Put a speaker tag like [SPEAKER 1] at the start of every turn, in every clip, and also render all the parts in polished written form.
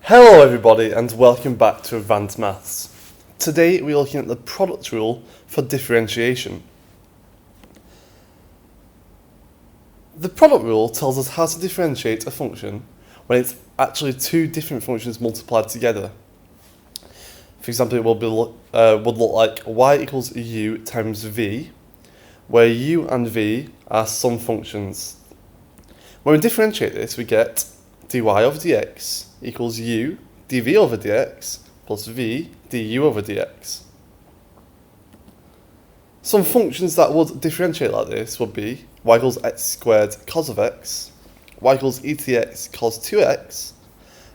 [SPEAKER 1] Hello everybody and welcome back to Advanced Maths. Today we're looking at the product rule for differentiation. The product rule tells us how to differentiate a function when it's actually two different functions multiplied together. For example, it would look like y equals u times v, where u and v are some functions. When we differentiate this, we get dy over dx equals u dv over dx plus v du over dx. Some functions that would differentiate like this would be y equals x squared cos of x, y equals e to the x cos 2x,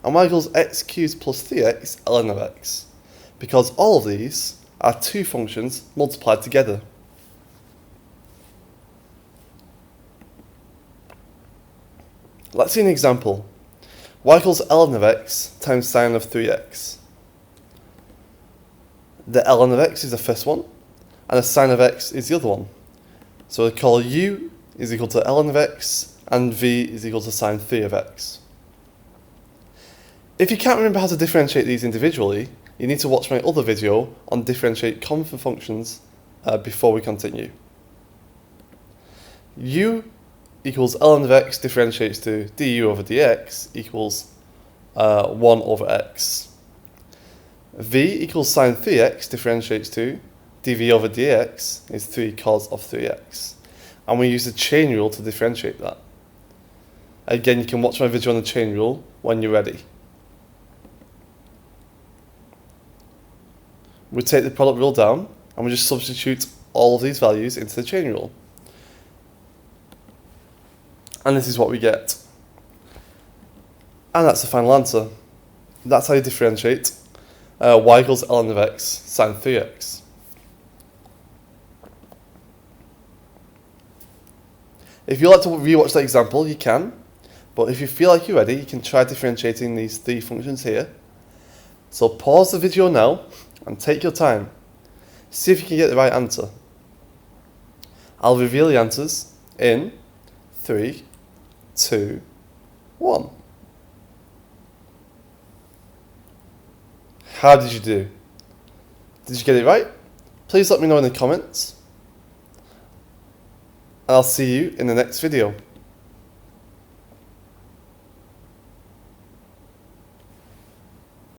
[SPEAKER 1] and y equals x cubed plus 3x ln of x, because all of these are two functions multiplied together. Let's see an example. Y equals ln of x times sine of 3x. The ln of x is the first one, and the sine of x is the other one. So we call u is equal to ln of x, and v is equal to sine 3 of x. If you can't remember how to differentiate these individually, you need to watch my other video on differentiate common functions before we continue. U equals ln of x differentiates to du over dx equals 1 over x. V equals sine 3x differentiates to dv over dx is 3 cos of 3x. And we use the chain rule to differentiate that. Again, you can watch my video on the chain rule when you're ready. We take the product rule down and we just substitute all of these values into the chain rule. And this is what we get. And that's the final answer. That's how you differentiate y equals ln of x sine 3x. If you'd like to rewatch that example, you can. But if you feel like you're ready, you can try differentiating these three functions here. So pause the video now and take your time. See if you can get the right answer. I'll reveal the answers in 3, 2, 1. How did you do? Did you get it right? Please let me know in the comments. And I'll see you in the next video.